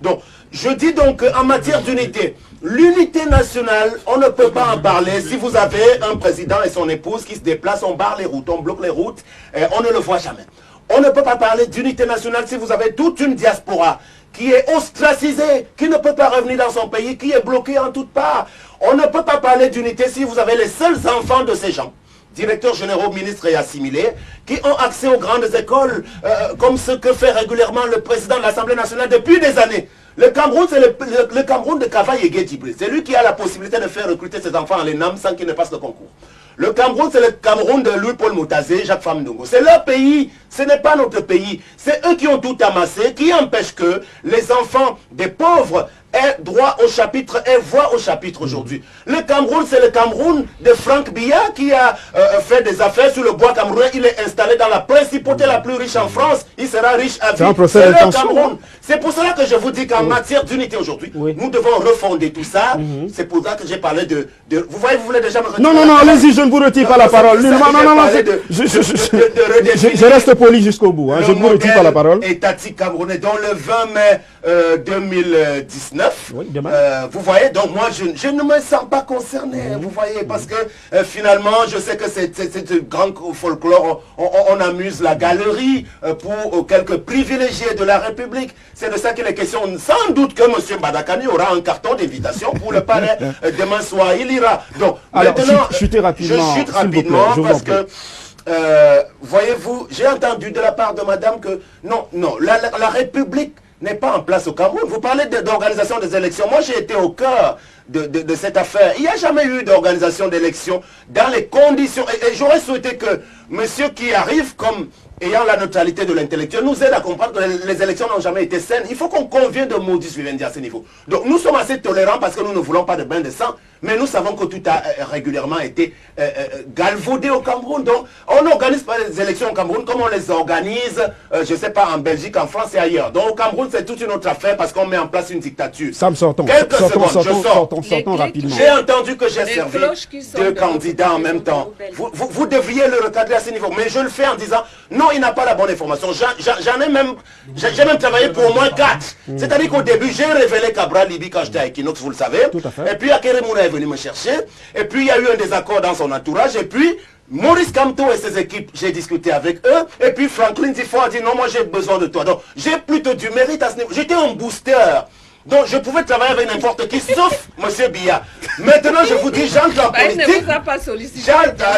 Donc, je dis donc qu'en matière d'unité, l'unité nationale, on ne peut pas en parler. Si vous avez un président et son épouse qui se déplacent, on barre les routes, on bloque les routes, et on ne le voit jamais. On ne peut pas parler d'unité nationale si vous avez toute une diaspora qui est ostracisée, qui ne peut pas revenir dans son pays, qui est bloquée en toutes parts. On ne peut pas parler d'unité si vous avez les seuls enfants de ces gens, directeurs généraux, ministres et assimilés, qui ont accès aux grandes écoles, comme ce que fait régulièrement le président de l'Assemblée nationale depuis des années. Le Cameroun, c'est le Cameroun de Kava Yégué Djibril. C'est lui qui a la possibilité de faire recruter ses enfants à l'ENAM sans qu'ils ne passent le concours. Le Cameroun, c'est le Cameroun de Louis-Paul Moutazé, Jacques Famdongo. C'est leur pays, ce n'est pas notre pays. C'est eux qui ont tout amassé, qui empêchent que les enfants des pauvres aient droit au chapitre et voix au chapitre aujourd'hui. Le Cameroun, c'est le Cameroun de Franck Biya qui a fait des affaires sur le bois camerounais. Il est installé dans la principauté la plus riche en France. Il sera riche à vie. C'est le Cameroun. C'est pour cela que je vous dis qu'en matière d'unité aujourd'hui, nous devons refonder tout ça. C'est pour ça que j'ai parlé de... Vous voyez, vous voulez déjà me retirer. Non, allez-y, je ne vous retire pas la parole. Non, je reste poli jusqu'au bout. Je ne vous retire pas la parole. Étatique camerounais, dont le 20 mai 2019, vous voyez, donc moi je ne me sens pas concerné, vous voyez, parce que finalement je sais que c'est grand folklore, on amuse la galerie pour quelques privilégiés de la République. C'est de ça qu'il est question. Sans doute que M. Badakani aura un carton d'invitation pour le palais demain soir, il ira. Donc alors, maintenant, chutez rapidement, je chute rapidement parce que voyez-vous, j'ai entendu de la part de madame que non, la République n'est pas en place au Cameroun. Vous parlez d'organisation des élections. Moi, j'ai été au cœur de cette affaire. Il n'y a jamais eu d'organisation d'élections dans les conditions. Et j'aurais souhaité que monsieur qui arrive comme ayant la neutralité de l'intellectuel nous aide à comprendre que les élections n'ont jamais été saines. Il faut qu'on convienne de modus vivendi à ce niveau. Donc nous sommes assez tolérants parce que nous ne voulons pas de bain de sang, mais nous savons que tout a régulièrement été galvaudé au Cameroun. Donc on n'organise pas les élections au Cameroun comme on les organise, je ne sais pas, en Belgique, en France et ailleurs. Donc au Cameroun, c'est toute une autre affaire parce qu'on met en place une dictature. Sortons rapidement. J'ai entendu que j'ai servi deux candidats en même temps. Vous devriez le recadrer à ce niveau, mais je le fais en disant non, il n'a pas la bonne information. J'ai même travaillé pour au moins 4. C'est-à-dire qu'au début, j'ai révélé Cabral Libi quand j'étais à Equinox, vous le savez. Et puis Akere Mouna est venu me chercher. Et puis il y a eu un désaccord dans son entourage. Et puis Maurice Kamto et ses équipes, j'ai discuté avec eux. Et puis Franklin Tifo a dit non, moi j'ai besoin de toi. Donc j'ai plutôt du mérite à ce niveau. J'étais un booster. Donc je pouvais travailler avec n'importe qui, sauf M. Biya. Maintenant, je vous dis, j'entre en politique. Il ne vous a pas sollicité.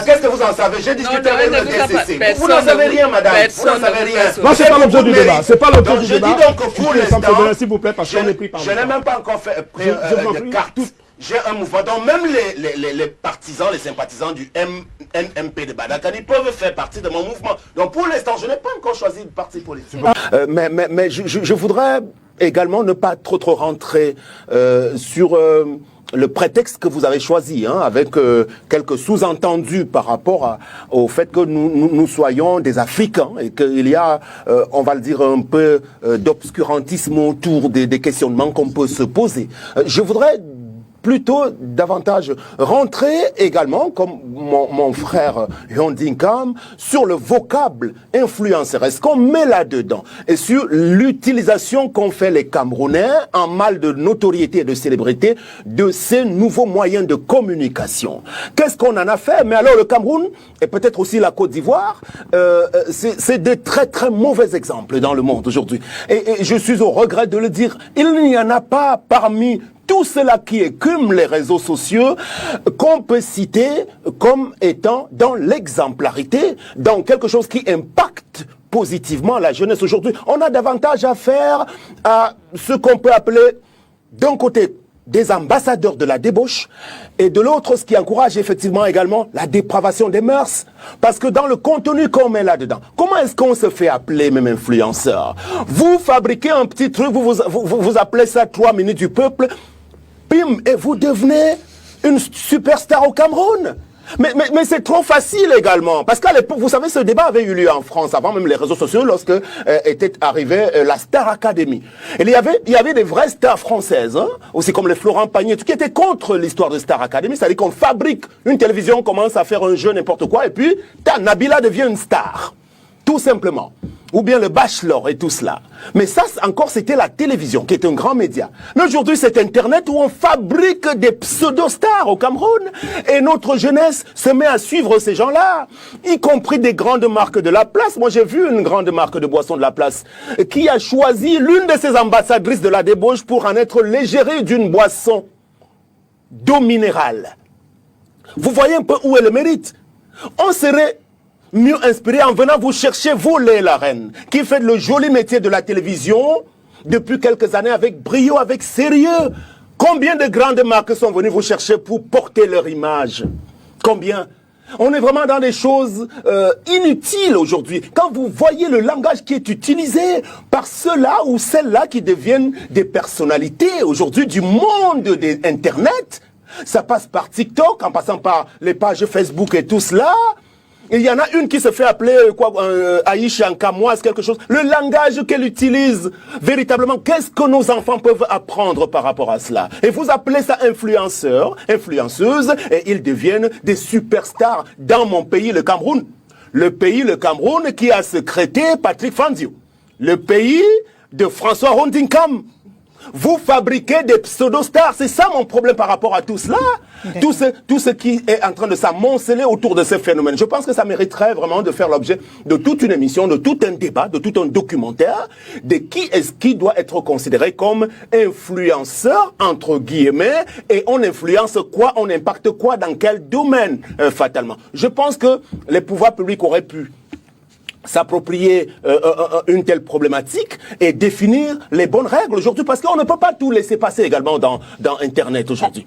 Qu'est-ce que vous en savez? J'ai discuté avec le DCC. Vous n'en savez rien, madame. Vous n'en savez rien. Non, c'est pas l'objet du débat. C'est pas l'objet du débat. Je dis donc que pour l'instant, s'il vous plaît, parce qu'on est pris par je n'ai même pas encore fait de carte. J'ai un mouvement. Donc même les partisans, les sympathisants du NMP de Badakani peuvent faire partie de mon mouvement. Donc pour l'instant, je n'ai pas encore choisi de parti politique. Mais je voudrais également ne pas trop rentrer sur le prétexte que vous avez choisi, avec quelques sous-entendus par rapport au fait que nous soyons des Africains et qu'il y a, on va le dire, un peu d'obscurantisme autour des questionnements qu'on peut se poser. Je voudrais plutôt davantage rentrer également, comme mon frère Yondinkam, sur le vocable influenceur. Est-ce qu'on met là-dedans? Et sur l'utilisation qu'ont fait les Camerounais en mal de notoriété et de célébrité de ces nouveaux moyens de communication. Qu'est-ce qu'on en a fait? Mais alors le Cameroun, et peut-être aussi la Côte d'Ivoire, c'est des très mauvais exemples dans le monde aujourd'hui. Et je suis au regret de le dire, il n'y en a pas parmi tout cela qui écume les réseaux sociaux qu'on peut citer comme étant dans l'exemplarité, dans quelque chose qui impacte positivement la jeunesse aujourd'hui. On a davantage affaire à ce qu'on peut appeler, d'un côté, des ambassadeurs de la débauche, et de l'autre, ce qui encourage effectivement également la dépravation des mœurs. Parce que dans le contenu qu'on met là-dedans, comment est-ce qu'on se fait appeler même influenceur? Vous fabriquez un petit truc, vous appelez ça 3 minutes du peuple, bim, et vous devenez une superstar au Cameroun. Mais c'est trop facile également. Parce qu'à l'époque, vous savez, ce débat avait eu lieu en France, avant même les réseaux sociaux, lorsque était arrivée la Star Academy. Et il y avait des vraies stars françaises, aussi comme les Florent Pagny, qui étaient contre l'histoire de Star Academy. C'est-à-dire qu'on fabrique une télévision, commence à faire un jeu, n'importe quoi, et puis, Nabila devient une star. Tout simplement. ou bien le Bachelor et tout cela. Mais ça, encore, c'était la télévision, qui est un grand média. Mais aujourd'hui, c'est Internet où on fabrique des pseudo-stars au Cameroun. Et notre jeunesse se met à suivre ces gens-là, y compris des grandes marques de la place. Moi, j'ai vu une grande marque de boissons de la place qui a choisi l'une de ses ambassadrices de la débauche pour en être l'égérie d'une boisson d'eau minérale. Vous voyez un peu où est le mérite. On serait mieux inspiré en venant vous chercher, vous, Léla Reine, qui fait le joli métier de la télévision depuis quelques années avec brio, avec sérieux. Combien de grandes marques sont venues vous chercher pour porter leur image? Combien? On est vraiment dans des choses inutiles aujourd'hui. Quand vous voyez le langage qui est utilisé par ceux-là ou celles-là qui deviennent des personnalités aujourd'hui du monde de Internet, ça passe par TikTok, en passant par les pages Facebook et tout cela. Il y en a une qui se fait appeler Aïcha Nkamoise, quelque chose. Le langage qu'elle utilise, véritablement, qu'est-ce que nos enfants peuvent apprendre par rapport à cela? Et vous appelez ça influenceurs, influenceuses, et ils deviennent des superstars dans mon pays, le Cameroun. Le pays, le Cameroun, qui a secrété Patrick Fandio. Le pays de François Rondinkam. Vous fabriquez des pseudo-stars. C'est ça mon problème par rapport à tout cela. Tout ce qui est en train de s'amonceler autour de ces phénomènes. Je pense que ça mériterait vraiment de faire l'objet de toute une émission, de tout un débat, de tout un documentaire de qui est-ce qui doit être considéré comme influenceur, entre guillemets, et on influence quoi, on impacte quoi, dans quel domaine, fatalement. Je pense que les pouvoirs publics auraient pu s'approprier une telle problématique et définir les bonnes règles aujourd'hui, parce qu'on ne peut pas tout laisser passer également dans Internet aujourd'hui.